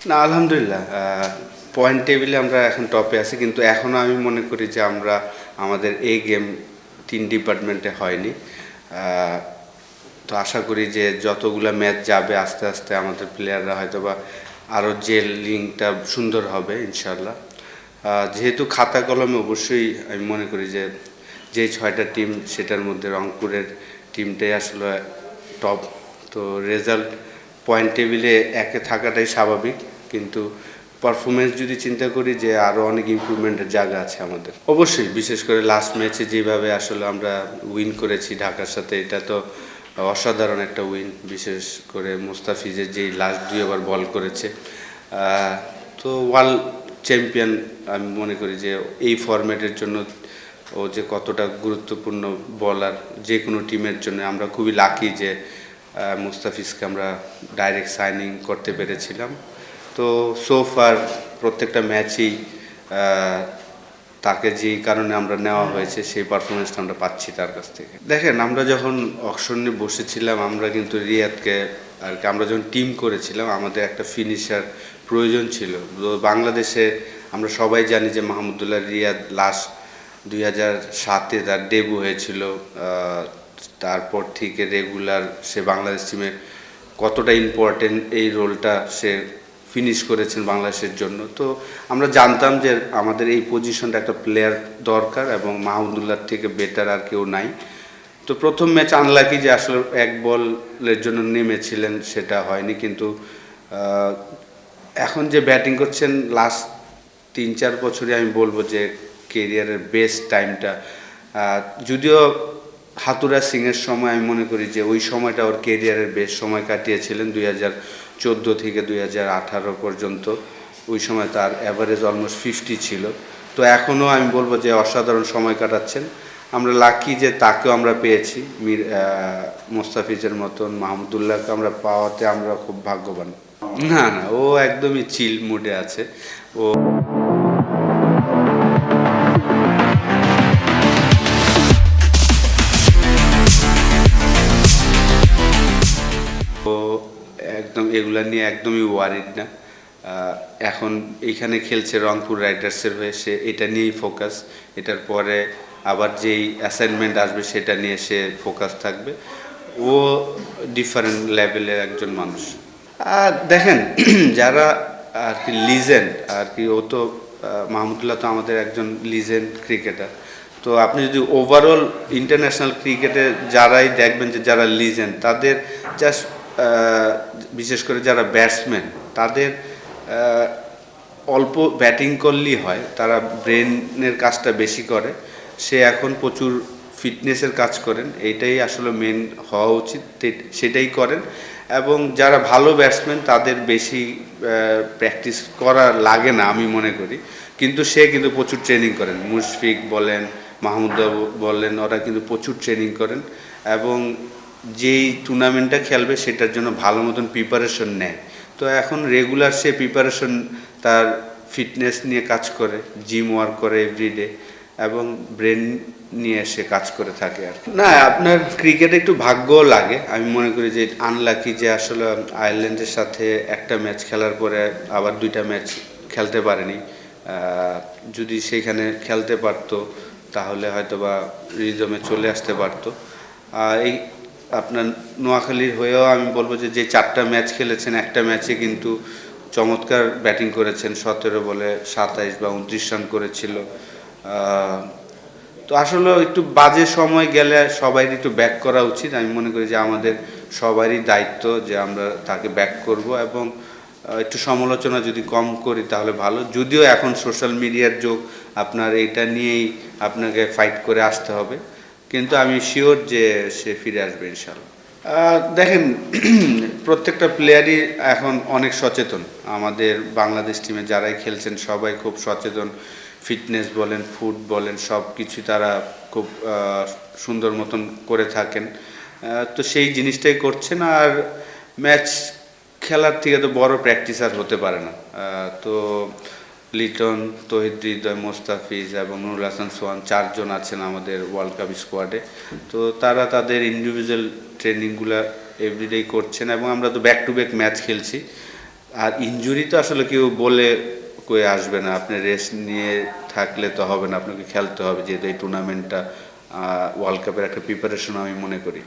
না, আলহামদুলিল্লাহ। পয়েন্ট টেবিলে আমরা এখন টপে আছি, কিন্তু এখনও আমি মনে করি যে আমরা আমাদের এই গেম ৩ ডিপার্টমেন্টে হয়নি। আহ, তো আশা করি যে যতগুলো ম্যাচ যাবে আস্তে আস্তে আমাদের প্লেয়াররা হয়তো বা আরও যে লিঙ্কটা সুন্দর হবে ইনশাল্লাহ। যেহেতু খাতা কলমে অবশ্যই আমি মনে করি যে যেই 6টা টিম সেটার মধ্যে রংপুরের টিমটাই আসলে টপ। তো রেজাল্ট পয়েন্ট টেবিলে একে থাকাটাই স্বাভাবিক, কিন্তু পারফরমেন্স যদি চিন্তা করি যে আরও অনেক ইমপ্রুভমেন্টের জায়গা আছে আমাদের। অবশ্যই বিশেষ করে লাস্ট ম্যাচে যেভাবে আসলে আমরা উইন করেছি ঢাকার সাথে, এটা তো অসাধারণ একটা উইন। বিশেষ করে মুস্তাফিজের যেই লাস্ট 2 ওভার বল করেছে, তো ওয়ার্ল্ড চ্যাম্পিয়ন আমি মনে করি যে এই ফরম্যাটের জন্য ও যে কতটা গুরুত্বপূর্ণ বলার যে কোনো টিমের জন্য। আমরা খুবই লাকি যে মুস্তাফিজকে আমরা ডাইরেক্ট সাইনিং করতে পেরেছিলাম। তো সোফার প্রত্যেকটা ম্যাচেই তাকে যেই কারণে আমরা নেওয়া হয়েছে সেই পারফরমেন্সটা আমরা পাচ্ছি তার কাছ থেকে। দেখেন, আমরা যখন অকশনে বসেছিলাম আমরা কিন্তু রিয়াদকে আর কি, আমরা যখন টিম করেছিলাম আমাদের একটা ফিনিশার প্রয়োজন ছিল। তো বাংলাদেশে আমরা সবাই জানি যে মাহমুদুল্লাহ রিয়াদ লাস্ট 2007-এ তার ডেবু হয়েছিল। তারপর থেকে রেগুলার সে বাংলাদেশ টিমে কতটা ইম্পর্টেন্ট এই রোলটা সে ফিনিশ করেছেন বাংলাদেশের জন্য। তো আমরা জানতাম যে আমাদের এই পজিশনটা একটা প্লেয়ার দরকার এবং মাহমুদুল্লাহর থেকে বেটার আর কেউ নাই। তো প্রথম ম্যাচ আনলাকি যে আসলে এক বলের জন্য নেমেছিলেন, সেটা হয়নি। কিন্তু এখন যে ব্যাটিং করছেন লাস্ট 3-4 বছরে আমি বলবো যে কেরিয়ারের বেস্ট টাইমটা। যদিও হাতুরা সিংয়ের সময় আমি মনে করি যে ওই সময়টা ওর কেরিয়ারের বেস্ট সময় কাটিয়েছিলেন 2014 থেকে 2018 পর্যন্ত। ওই সময় তার অ্যাভারেজ অলমোস্ট 50 ছিল। তো এখনও আমি বলবো যে অসাধারণ সময় কাটাচ্ছেন। আমরা লাকি যে তাকেও আমরা পেয়েছি, মোস্তাফিজের মতন মাহমুদুল্লাহকে আমরা পাওয়াতে আমরা খুব ভাগ্যবান। না না, ও একদমই চিল মুডে আছে। ও একদম এগুলা নিয়ে একদমই ওয়ারিড না। এখন এইখানে খেলছে রংপুর রাইডার্সের হয়ে, সে এটা নিয়েই ফোকাস। এটার পরে আবার যেই অ্যাসাইনমেন্ট আসবে সেটা নিয়ে সে ফোকাস থাকবে। ও ডিফারেন্ট লেভেলের একজন মানুষ। আর দেখেন, যারা আর কি লিজেন্ড আর কি, ও তো মাহমুদুল্লাহ তো আমাদের একজন লিজেন্ড ক্রিকেটার। তো আপনি যদি ওভারঅল ইন্টারন্যাশনাল ক্রিকেটে যারাই দেখবেন যে যারা লিজেন্ড, তাদের জাস্ট বিশেষ করে যারা ব্যাটসম্যান, তাদের অল্প ব্যাটিং করলেই হয়, তারা ব্রেনের কাজটা বেশি করে। সে এখন প্রচুর ফিটনেসের কাজ করেন, এইটাই আসলে মেন হওয়া উচিত, সেটাই করেন। এবং যারা ভালো ব্যাটসম্যান তাদের বেশি প্র্যাকটিস করা লাগে না আমি মনে করি, কিন্তু সে কিন্তু প্রচুর ট্রেনিং করেন। মুশফিক বলেন, মাহমুদুল্লাহ বললেন, ওরা কিন্তু প্রচুর ট্রেনিং করেন এবং যেই টুর্নামেন্টটা খেলবে সেটার জন্য ভালো মতন প্রিপারেশন নেয়। তো এখন রেগুলার সে প্রিপারেশন, তার ফিটনেস নিয়ে কাজ করে, জিম ওয়ার্ক করে এভরিডে, এবং ব্রেন নিয়ে সে কাজ করে থাকে আর কি। না, আপনার ক্রিকেটে একটু ভাগ্যও লাগে। আমি মনে করি যে আনলাকি যে আসলে আয়ারল্যান্ডের সাথে একটা ম্যাচ খেলার পরে আবার 2টা ম্যাচ খেলতে পারেনি। যদি সেইখানে খেলতে পারতো তাহলে হয়তো বা রিদমে চলে আসতে পারতো। এই আপনার নোয়াখালীর হয়েও আমি বলবো যে 4টা ম্যাচ খেলেছেন, একটা ম্যাচে কিন্তু চমৎকার ব্যাটিং করেছেন। 17 বলে 27 বা 29 রান করেছিল। তো আসলে একটু বাজে সময় গেলে সবারই একটু ব্যাক করা উচিত। আমি মনে করি যে আমাদের সবারই দায়িত্ব যে আমরা তাকে ব্যাক করব, এবং একটু সমালোচনা যদি কম করি তাহলে ভালো। যদিও এখন সোশ্যাল মিডিয়ার যুগ, আপনার এটা নিয়েই আপনাকে ফাইট করে আসতে হবে, কিন্তু আমি শিওর যে সে ফিরে আসবে ইনশাল্লাহ। দেখেন, প্রত্যেকটা প্লেয়ারই এখন অনেক সচেতন। আমাদের বাংলাদেশ টিমে যারাই খেলছেন সবাই খুব সচেতন। ফিটনেস বলেন, ফুড বলেন, সব কিছু তারা খুব সুন্দর মতন করে থাকেন। তো সেই জিনিসটাই করছেন। আর ম্যাচ খেলার থেকে তো বড় প্র্যাকটিস আর হতে পারে না। তো লিটন, তৌহিদ হৃদয়, মোস্তাফিজ এবং নুরুল হাসান সোহান 4 জন আছেন আমাদের ওয়ার্ল্ড কাপ স্কোয়াডে। তো তারা তাদের ইন্ডিভিজুয়াল ট্রেনিংগুলো এভরিডেই করছেন, এবং আমরা তো ব্যাক টু ব্যাক ম্যাচ খেলছি। আর ইনজুরি তো আসলে কেউ বলে কয়ে আসবে না, আপনি রেস্ট নিয়ে থাকলে তো হবে না, আপনাকে খেলতে হবে, যেহেতু এই টুর্নামেন্টটা ওয়ার্ল্ড কাপের একটা প্রিপারেশন আমি মনে করি।